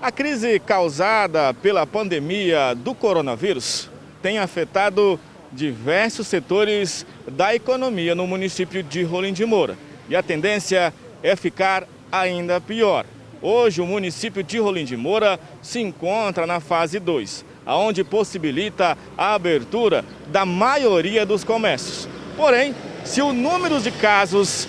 A crise causada pela pandemia do coronavírus tem afetado diversos setores da economia no município de Rolim de Moura. E a tendência é ficar ainda pior. Hoje o município de Rolim de Moura se encontra na fase 2, onde possibilita a abertura da maioria dos comércios. Porém, se o número de casos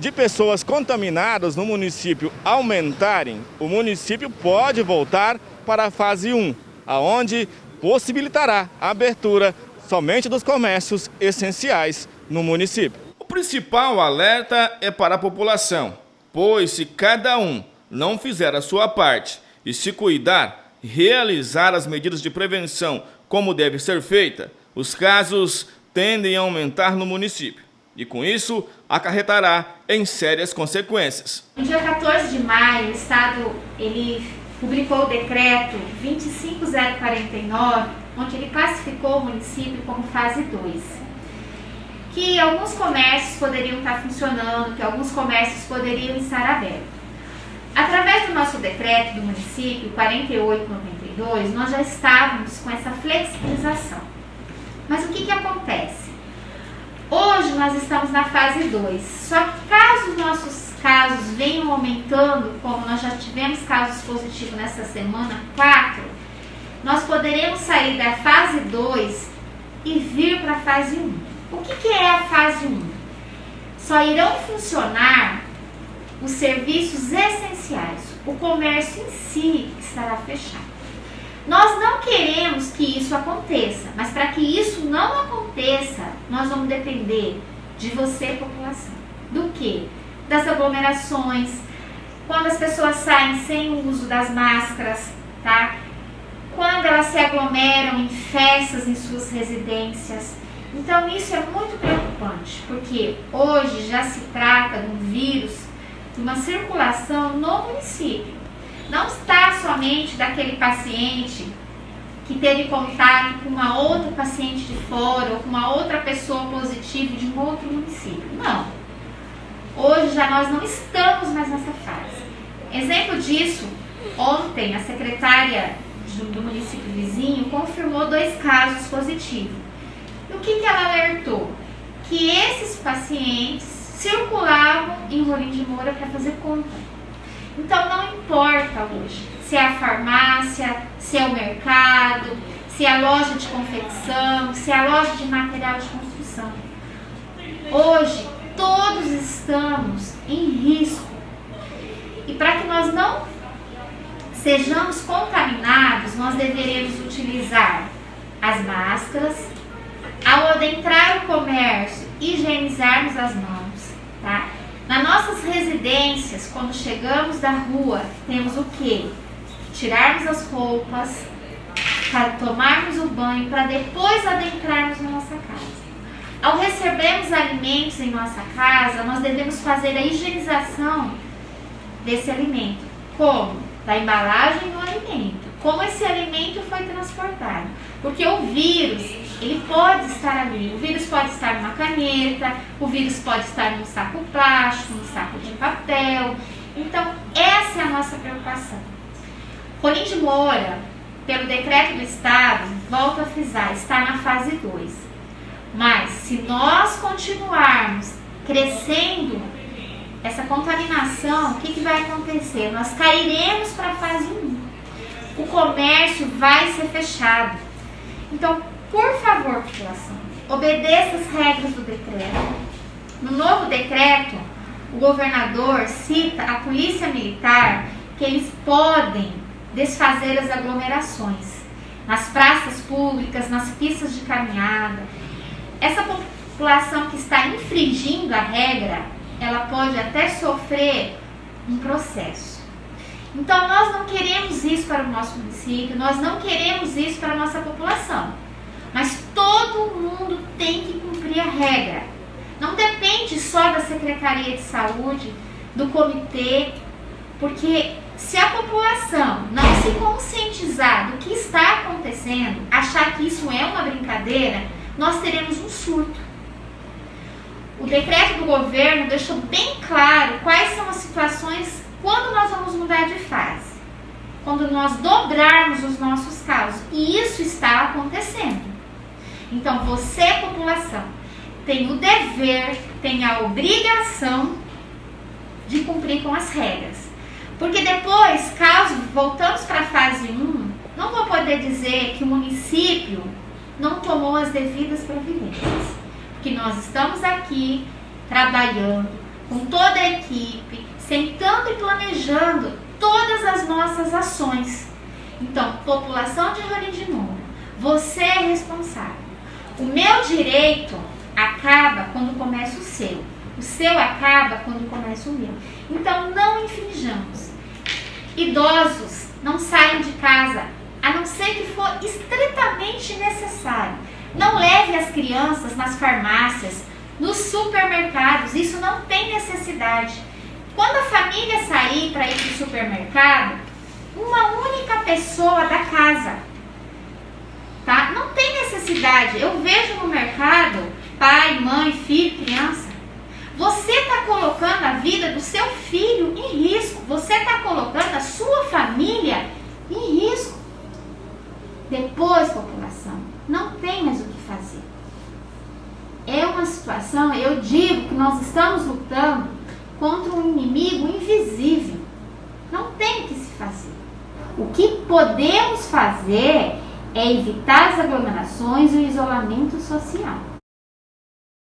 de pessoas contaminadas no município aumentarem, o município pode voltar para a fase 1, onde possibilitará a abertura somente dos comércios essenciais no município. O principal alerta é para a população, pois se cada um não fizer a sua parte e se cuidar, realizar as medidas de prevenção como deve ser feita, os casos tendem a aumentar no município. E com isso, acarretará em sérias consequências. No dia 14 de maio, o Estado publicou o decreto 25049, onde ele classificou o município como fase 2. Que alguns comércios poderiam estar funcionando, que alguns comércios poderiam estar abertos. Através do nosso decreto do município 4892, nós já estávamos com essa flexibilização. Mas o que acontece? Hoje nós estamos na fase 2, só que caso os nossos casos venham aumentando, como nós já tivemos casos positivos nessa semana 4, nós poderemos sair da fase 2 e vir para a fase 1. O que é a fase 1? Só irão funcionar os serviços essenciais, o comércio em si estará fechado. Nós não queremos que isso aconteça, mas para que isso não aconteça, nós vamos depender de você, população. Do quê? Das aglomerações, quando as pessoas saem sem o uso das máscaras, tá? Quando elas se aglomeram em festas em suas residências. Então isso é muito preocupante, porque hoje já se trata de um vírus, de uma circulação no município. Não está somente daquele paciente que teve contato com uma outra paciente de fora ou com uma outra pessoa positiva de um outro município. Não. Hoje já nós não estamos mais nessa fase. Exemplo disso, ontem a secretária do município vizinho confirmou 2 casos positivos. E o que ela alertou? Que esses pacientes circulavam em Rolim de Moura para fazer compra. Então não importa hoje se é a farmácia, se é o mercado, se é a loja de confecção, se é a loja de material de construção. Hoje todos estamos em risco. E para que nós não sejamos contaminados, nós deveremos utilizar as máscaras, ao adentrar o comércio, higienizarmos as mãos, tá? Nas nossas residências, quando chegamos da rua, temos o quê? Tirarmos as roupas, tomarmos o banho, para depois adentrarmos na nossa casa. Ao recebermos alimentos em nossa casa, nós devemos fazer a higienização desse alimento. Como? Da embalagem do alimento. Como esse alimento foi transportado. Porque o vírus, ele pode estar ali. O vírus pode estar numa caneta, o vírus pode estar num saco plástico, num saco de papel. Então, essa é a nossa preocupação. Rolim de Moura, pelo decreto do Estado, volto a frisar, está na fase 2. Mas, se nós continuarmos crescendo essa contaminação, o que vai acontecer? Nós cairemos para a fase 1. O comércio vai ser fechado. Então, por favor, população, obedeça as regras do decreto. No novo decreto, o governador cita a polícia militar que eles podem desfazer as aglomerações nas praças públicas, nas pistas de caminhada. Essa população que está infringindo a regra, ela pode até sofrer um processo. Então, nós não queremos isso para o nosso município, nós não queremos isso para a nossa população. Mas todo mundo tem que cumprir a regra. Não depende só da Secretaria de Saúde, do comitê, porque se a população não se conscientizar do que está acontecendo, achar que isso é uma brincadeira, nós teremos um surto. O decreto do governo deixou bem claro quais são as situações quando nós vamos mudar de fase. quando nós dobrarmos os nossos casos. E isso está acontecendo. Então, você, população, tem o dever, tem a obrigação de cumprir com as regras. Porque depois, caso voltamos para a fase 1, não vou poder dizer que o município não tomou as devidas providências. Porque nós estamos aqui trabalhando com toda a equipe, sentando e planejando todas as nossas ações. Então, população de Rolim de Moura, você é responsável. O meu direito acaba quando começa o seu. O seu acaba quando começa o meu. Então, não infringamos. Idosos não saiam de casa, a não ser que for estritamente necessário. Não leve as crianças nas farmácias, nos supermercados. Isso não tem necessidade. Quando a família sair para ir para o supermercado, uma única pessoa da casa, tá? Não tem necessidade. Eu vejo no mercado pai, mãe, filho, criança. Você está colocando a vida do seu filho em risco. Você está colocando a sua família em risco. Depois, população, não tem mais o que fazer. É uma situação, eu digo que nós estamos lutando contra um inimigo invisível. Não tem o que se fazer. O que podemos fazer é evitar as aglomerações e o isolamento social.